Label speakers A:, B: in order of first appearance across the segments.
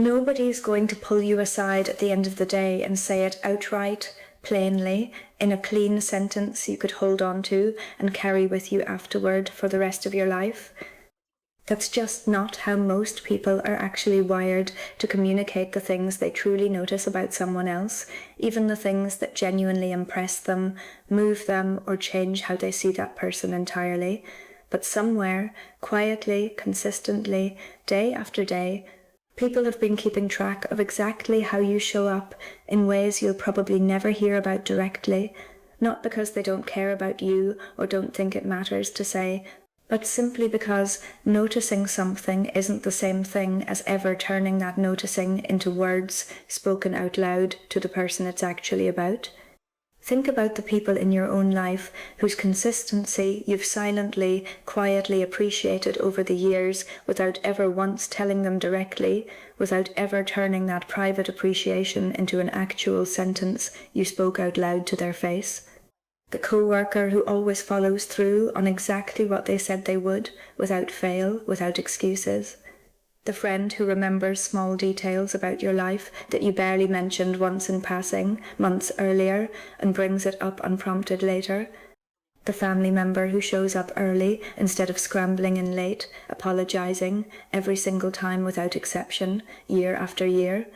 A: Nobody's going to pull you aside at the end of the day and say it outright, plainly, in a clean sentence you could hold on to and carry with you afterward for the rest of your life. That's just not how most people are actually wired to communicate the things they truly notice about someone else, even the things that genuinely impress them, move them, or change how they see that person entirely. But somewhere, quietly, consistently, day after day, people have been keeping track of exactly how you show up in ways you'll probably never hear about directly, not because they don't care about you or don't think it matters to say, but simply because noticing something isn't the same thing as ever turning that noticing into words spoken out loud to the person it's actually about. Think about the people in your own life whose consistency you've silently, quietly appreciated over the years without ever once telling them directly, without ever turning that private appreciation into an actual sentence you spoke out loud to their face. The co-worker who always follows through on exactly what they said they would, without fail, without excuses. The friend who remembers small details about your life that you barely mentioned once in passing, months earlier, and brings it up unprompted later. The family member who shows up early instead of scrambling in late, apologizing every single time without exception, year after year.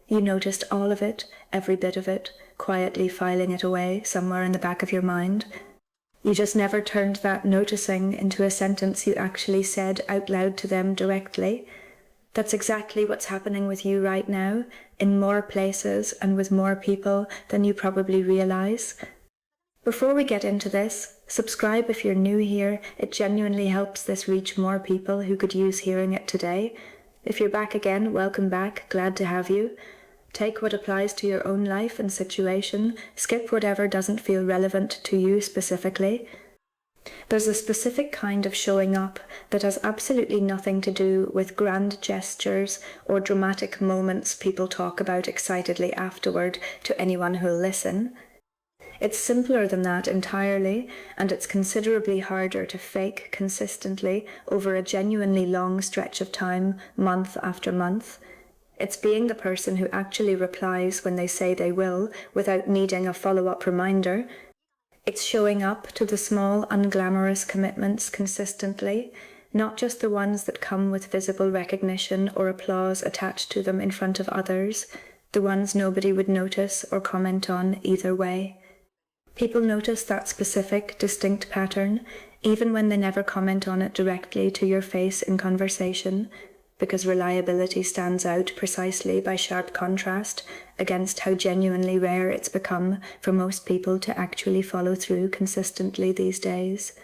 A: You noticed all of it, every bit of it, quietly filing it away somewhere in the back of your mind. You just never turned that noticing into a sentence you actually said out loud to them directly. That's exactly what's happening with you right now, in more places and with more people than you probably realize. Before we get into this, subscribe if you're new here. It genuinely helps this reach more people who could use hearing it today. If you're back again, welcome back, glad to have you. Take what applies to your own life and situation, skip whatever doesn't feel relevant to you specifically. There's a specific kind of showing up that has absolutely nothing to do with grand gestures or dramatic moments people talk about excitedly afterward to anyone who'll listen. It's simpler than that entirely, and it's considerably harder to fake consistently over a genuinely long stretch of time, month after month. It's being the person who actually replies when they say they will, without needing a follow-up reminder. It's showing up to the small, unglamorous commitments consistently, not just the ones that come with visible recognition or applause attached to them in front of others, the ones nobody would notice or comment on either way. People notice that specific, distinct pattern, even when they never comment on it directly to your face in conversation, because reliability stands out precisely by sharp contrast against how genuinely rare it's become for most people to actually follow through consistently these days.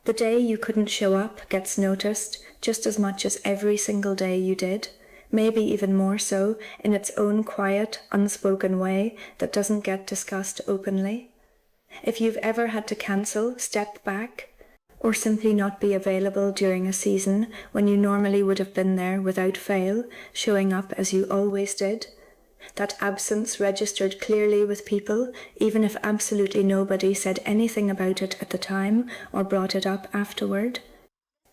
A: The day you couldn't show up gets noticed just as much as every single day you did, maybe even more so in its own quiet, unspoken way that doesn't get discussed openly. If you've ever had to cancel, step back, or simply not be available during a season when you normally would have been there without fail, showing up as you always did, that absence registered clearly with people, even if absolutely nobody said anything about it at the time or brought it up afterward.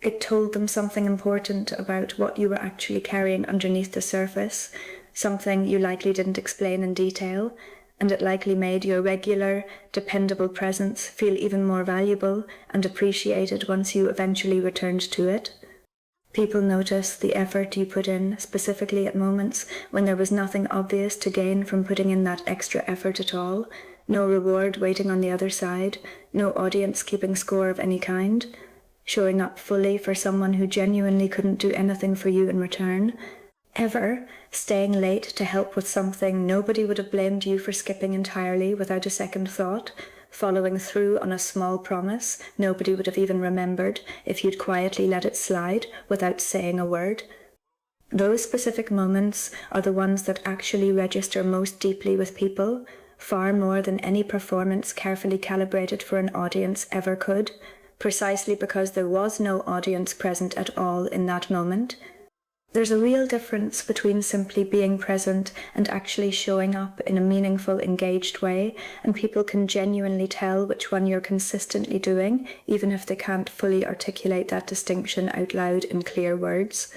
A: It told them something important about what you were actually carrying underneath the surface, something you likely didn't explain in detail, and it likely made your regular, dependable presence feel even more valuable and appreciated once you eventually returned to it. People notice the effort you put in, specifically at moments when there was nothing obvious to gain from putting in that extra effort at all, no reward waiting on the other side, no audience keeping score of any kind, showing up fully for someone who genuinely couldn't do anything for you in return, ever staying late to help with something nobody would have blamed you for skipping entirely without a second thought, following through on a small promise nobody would have even remembered if you'd quietly let it slide without saying a word. Those specific moments are the ones that actually register most deeply with people, far more than any performance carefully calibrated for an audience ever could, precisely because there was no audience present at all in that moment. There's a real difference between simply being present and actually showing up in a meaningful, engaged way, and people can genuinely tell which one you're consistently doing, even if they can't fully articulate that distinction out loud in clear words.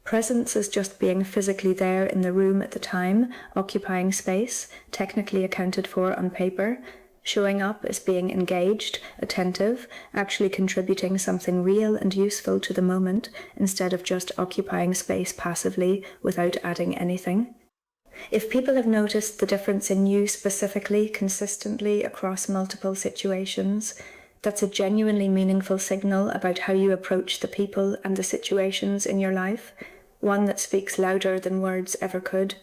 A: Presence is just being physically there in the room at the time, occupying space, technically accounted for on paper. Showing up is being engaged, attentive, actually contributing something real and useful to the moment, instead of just occupying space passively without adding anything. If people have noticed the difference in you specifically, consistently across multiple situations, that's a genuinely meaningful signal about how you approach the people and the situations in your life, one that speaks louder than words ever could.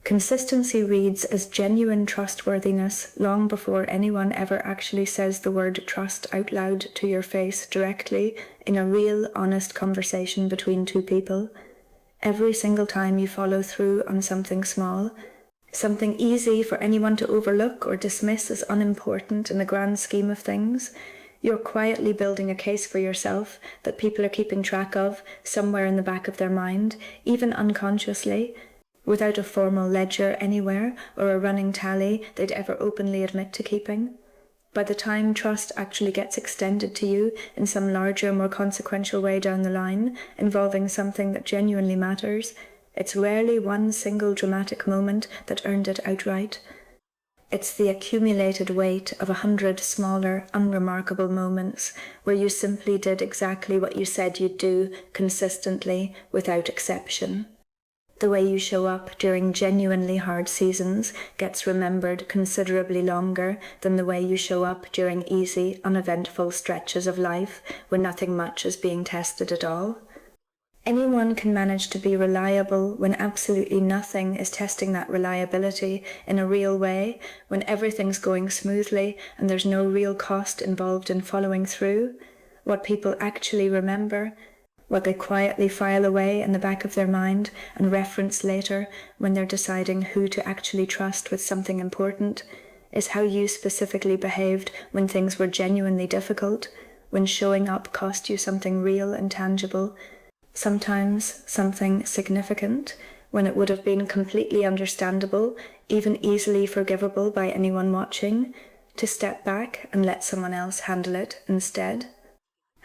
A: Consistency reads as genuine trustworthiness long before anyone ever actually says the word trust out loud to your face directly in a real, honest conversation between two people. Every single time you follow through on something small, something easy for anyone to overlook or dismiss as unimportant in the grand scheme of things, you're quietly building a case for yourself that people are keeping track of somewhere in the back of their mind, even unconsciously, without a formal ledger anywhere or a running tally they'd ever openly admit to keeping. By the time trust actually gets extended to you in some larger, more consequential way down the line, involving something that genuinely matters, it's rarely one single dramatic moment that earned it outright. It's the accumulated weight of 100 smaller, unremarkable moments where you simply did exactly what you said you'd do consistently, without exception. The way you show up during genuinely hard seasons gets remembered considerably longer than the way you show up during easy, uneventful stretches of life when nothing much is being tested at all. Anyone can manage to be reliable when absolutely nothing is testing that reliability in a real way, when everything's going smoothly and there's no real cost involved in following through. What people actually remember, what they quietly file away in the back of their mind and reference later when they're deciding who to actually trust with something important, is how you specifically behaved when things were genuinely difficult, when showing up cost you something real and tangible, sometimes something significant, when it would have been completely understandable, even easily forgivable by anyone watching, to step back and let someone else handle it instead.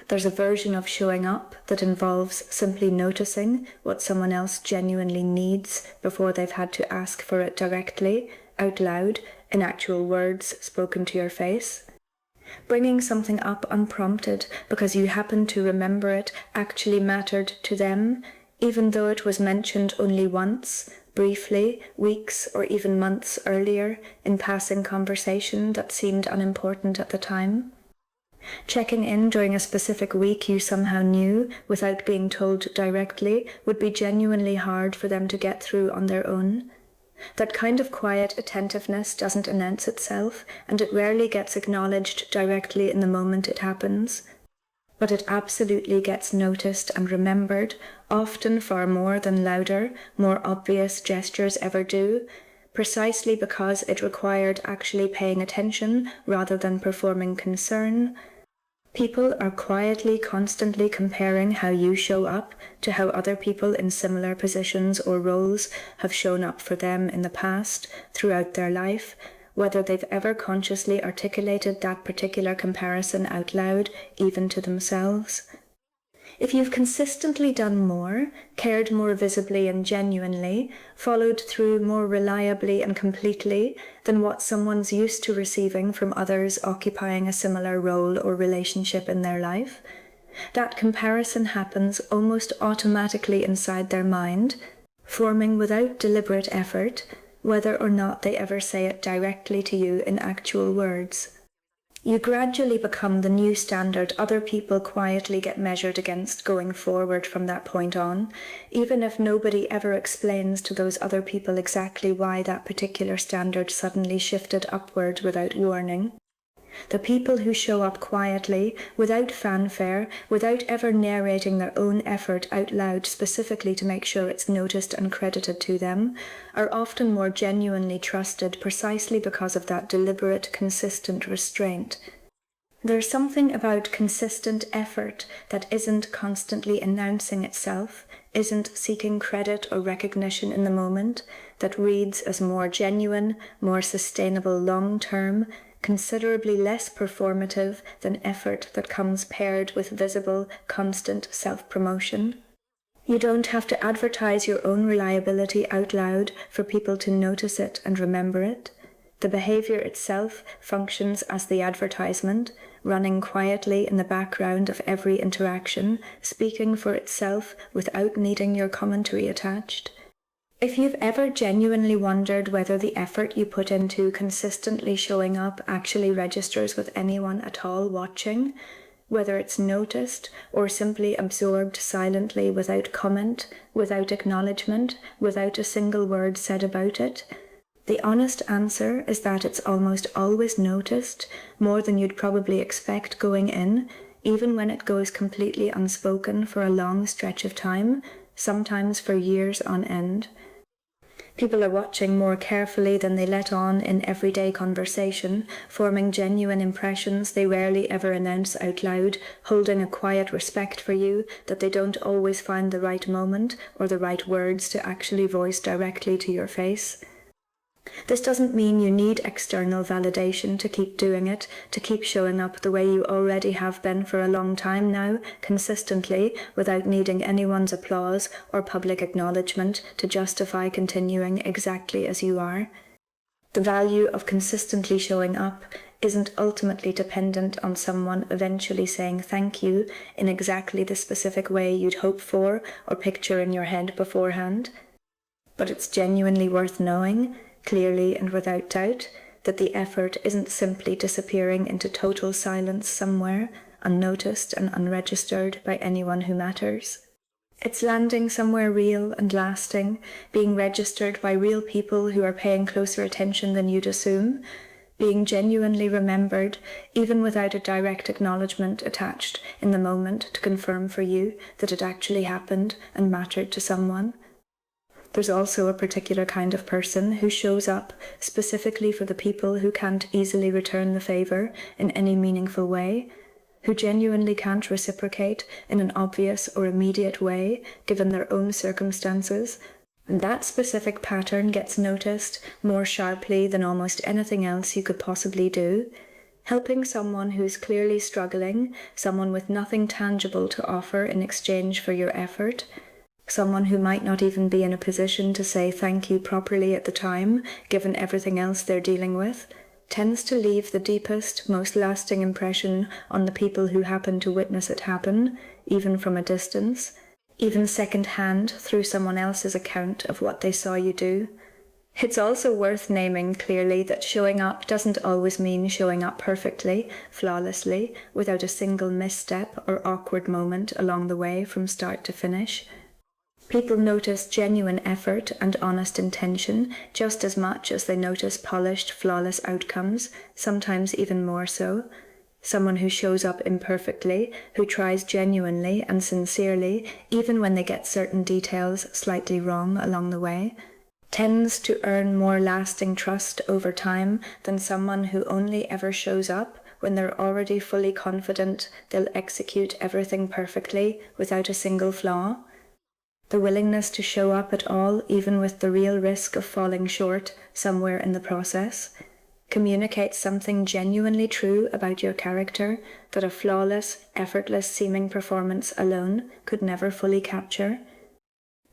A: There's a version of showing up that involves simply noticing what someone else genuinely needs before they've had to ask for it directly, out loud, in actual words spoken to your face. Bringing something up unprompted because you happen to remember it actually mattered to them, even though it was mentioned only once, briefly, weeks or even months earlier, in passing conversation that seemed unimportant at the time. Checking in during a specific week you somehow knew without being told directly would be genuinely hard for them to get through on their own. That kind of quiet attentiveness doesn't announce itself, and it rarely gets acknowledged directly in the moment it happens. But it absolutely gets noticed and remembered, often far more than louder, more obvious gestures ever do, precisely because it required actually paying attention rather than performing concern. People are quietly, constantly comparing how you show up to how other people in similar positions or roles have shown up for them in the past, throughout their life, whether they've ever consciously articulated that particular comparison out loud, even to themselves. If you've consistently done more, cared more visibly and genuinely, followed through more reliably and completely than what someone's used to receiving from others occupying a similar role or relationship in their life, that comparison happens almost automatically inside their mind, forming without deliberate effort, whether or not they ever say it directly to you in actual words. You gradually become the new standard other people quietly get measured against going forward from that point on, even if nobody ever explains to those other people exactly why that particular standard suddenly shifted upward without warning. The people who show up quietly, without fanfare, without ever narrating their own effort out loud specifically to make sure it's noticed and credited to them, are often more genuinely trusted precisely because of that deliberate, consistent restraint. There's something about consistent effort that isn't constantly announcing itself, isn't seeking credit or recognition in the moment, that reads as more genuine, more sustainable long-term, considerably less performative than effort that comes paired with visible, constant self-promotion. You don't have to advertise your own reliability out loud for people to notice it and remember it. The behavior itself functions as the advertisement, running quietly in the background of every interaction, speaking for itself without needing your commentary attached. If you've ever genuinely wondered whether the effort you put into consistently showing up actually registers with anyone at all watching, whether it's noticed or simply absorbed silently without comment, without acknowledgement, without a single word said about it, the honest answer is that it's almost always noticed, more than you'd probably expect going in, even when it goes completely unspoken for a long stretch of time, sometimes for years on end. People are watching more carefully than they let on in everyday conversation, forming genuine impressions they rarely ever announce out loud, holding a quiet respect for you that they don't always find the right moment or the right words to actually voice directly to your face. This doesn't mean you need external validation to keep doing it, to keep showing up the way you already have been for a long time now, consistently, without needing anyone's applause or public acknowledgement to justify continuing exactly as you are. The value of consistently showing up isn't ultimately dependent on someone eventually saying thank you in exactly the specific way you'd hope for or picture in your head beforehand. But it's genuinely worth knowing, clearly and without doubt, that the effort isn't simply disappearing into total silence somewhere, unnoticed and unregistered by anyone who matters. It's landing somewhere real and lasting, being registered by real people who are paying closer attention than you'd assume, being genuinely remembered, even without a direct acknowledgement attached in the moment to confirm for you that it actually happened and mattered to someone. There's also a particular kind of person who shows up specifically for the people who can't easily return the favour in any meaningful way, who genuinely can't reciprocate in an obvious or immediate way given their own circumstances. And that specific pattern gets noticed more sharply than almost anything else you could possibly do. Helping someone who's clearly struggling, someone with nothing tangible to offer in exchange for your effort, someone who might not even be in a position to say thank you properly at the time, given everything else they're dealing with, tends to leave the deepest, most lasting impression on the people who happen to witness it happen, even from a distance, even second-hand through someone else's account of what they saw you do. It's also worth naming clearly that showing up doesn't always mean showing up perfectly, flawlessly, without a single misstep or awkward moment along the way from start to finish. People notice genuine effort and honest intention just as much as they notice polished, flawless outcomes, sometimes even more so. Someone who shows up imperfectly, who tries genuinely and sincerely, even when they get certain details slightly wrong along the way, tends to earn more lasting trust over time than someone who only ever shows up when they're already fully confident they'll execute everything perfectly without a single flaw. The willingness to show up at all, even with the real risk of falling short somewhere in the process, communicates something genuinely true about your character that a flawless, effortless-seeming performance alone could never fully capture.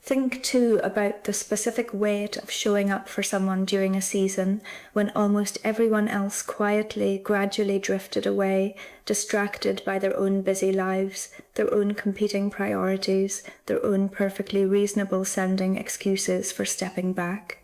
A: Think too about the specific weight of showing up for someone during a season when almost everyone else quietly, gradually drifted away, distracted by their own busy lives, their own competing priorities, their own perfectly reasonable sounding excuses for stepping back.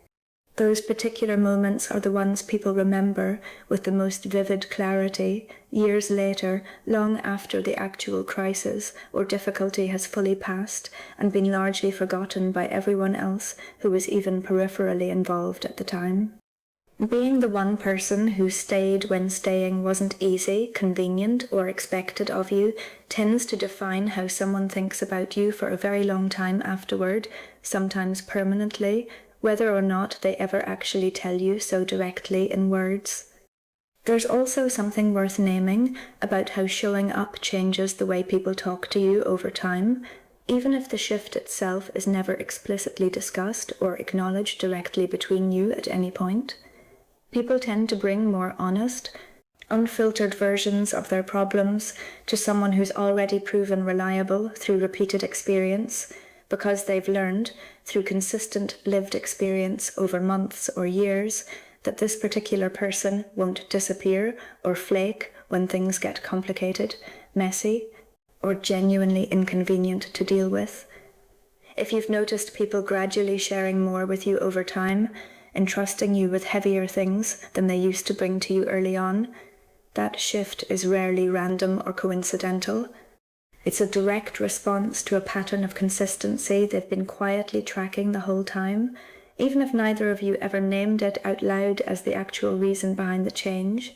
A: Those particular moments are the ones people remember with the most vivid clarity, years later, long after the actual crisis or difficulty has fully passed and been largely forgotten by everyone else who was even peripherally involved at the time. Being the one person who stayed when staying wasn't easy, convenient, or expected of you tends to define how someone thinks about you for a very long time afterward, sometimes permanently, whether or not they ever actually tell you so directly in words. There's also something worth naming about how showing up changes the way people talk to you over time, even if the shift itself is never explicitly discussed or acknowledged directly between you at any point. People tend to bring more honest, unfiltered versions of their problems to someone who's already proven reliable through repeated experience, because they've learned, through consistent lived experience over months or years, that this particular person won't disappear or flake when things get complicated, messy, or genuinely inconvenient to deal with. If you've noticed people gradually sharing more with you over time, entrusting you with heavier things than they used to bring to you early on, that shift is rarely random or coincidental. It's a direct response to a pattern of consistency they've been quietly tracking the whole time, even if neither of you ever named it out loud as the actual reason behind the change.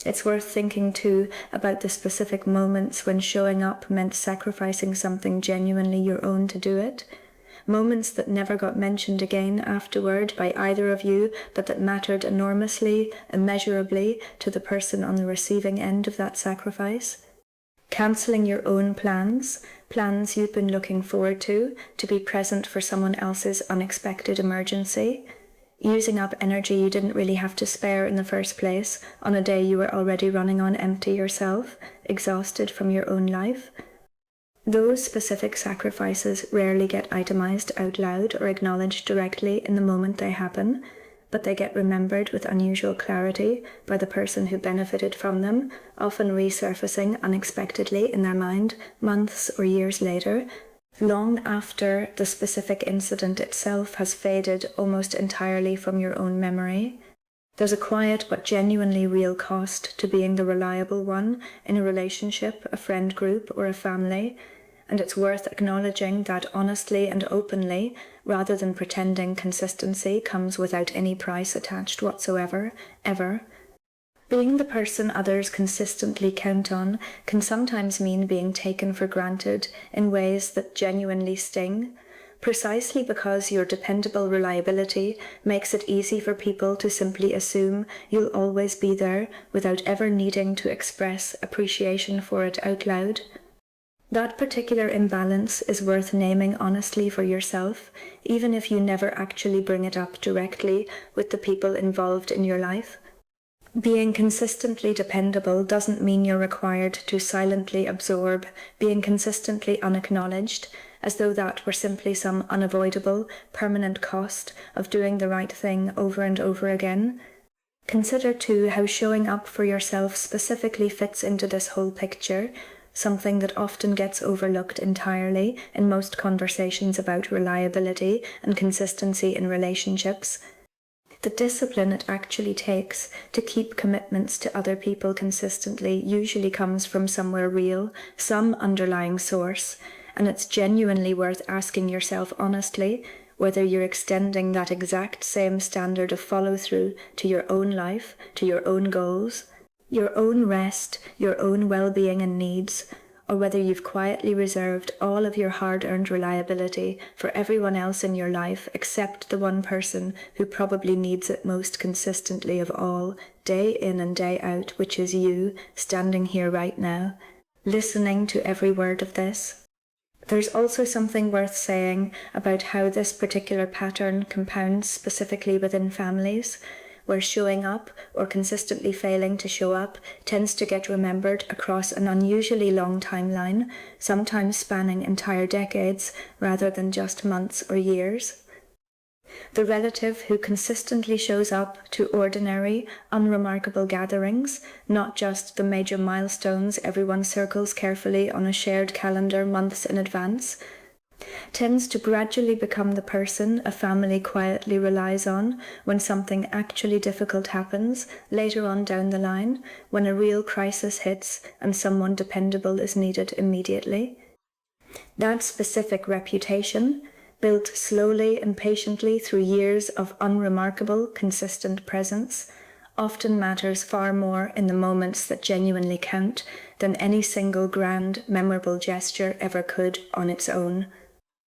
A: It's worth thinking too about the specific moments when showing up meant sacrificing something genuinely your own to do it. Moments that never got mentioned again afterward by either of you, but that mattered enormously, immeasurably to the person on the receiving end of that sacrifice. Cancelling your own plans you'd been looking forward to be present for someone else's unexpected emergency. Using up energy you didn't really have to spare in the first place on a day you were already running on empty yourself, exhausted from your own life. Those specific sacrifices rarely get itemized out loud or acknowledged directly in the moment they happen, but they get remembered with unusual clarity by the person who benefited from them, often resurfacing unexpectedly in their mind months or years later, long after the specific incident itself has faded almost entirely from your own memory. There's a quiet but genuinely real cost to being the reliable one in a relationship, a friend group, or a family, and it's worth acknowledging that honestly and openly, rather than pretending consistency comes without any price attached whatsoever, ever. Being the person others consistently count on can sometimes mean being taken for granted in ways that genuinely sting, precisely because your dependable reliability makes it easy for people to simply assume you'll always be there without ever needing to express appreciation for it out loud. That particular imbalance is worth naming honestly for yourself, even if you never actually bring it up directly with the people involved in your life. Being consistently dependable doesn't mean you're required to silently absorb being consistently unacknowledged, as though that were simply some unavoidable, permanent cost of doing the right thing over and over again. Consider too how showing up for yourself specifically fits into this whole picture, something that often gets overlooked entirely in most conversations about reliability and consistency in relationships. The discipline it actually takes to keep commitments to other people consistently usually comes from somewhere real, some underlying source, and it's genuinely worth asking yourself honestly whether you're extending that exact same standard of follow-through to your own life, to your own goals, your own rest, your own well-being and needs, or whether you've quietly reserved all of your hard-earned reliability for everyone else in your life except the one person who probably needs it most consistently of all, day in and day out, which is you, standing here right now, listening to every word of this. There's also something worth saying about how this particular pattern compounds specifically within families, where showing up or consistently failing to show up tends to get remembered across an unusually long timeline, sometimes spanning entire decades rather than just months or years. The relative who consistently shows up to ordinary, unremarkable gatherings, not just the major milestones everyone circles carefully on a shared calendar months in advance, tends to gradually become the person a family quietly relies on when something actually difficult happens later on down the line, when a real crisis hits and someone dependable is needed immediately. That specific reputation, built slowly and patiently through years of unremarkable, consistent presence, often matters far more in the moments that genuinely count than any single grand, memorable gesture ever could on its own.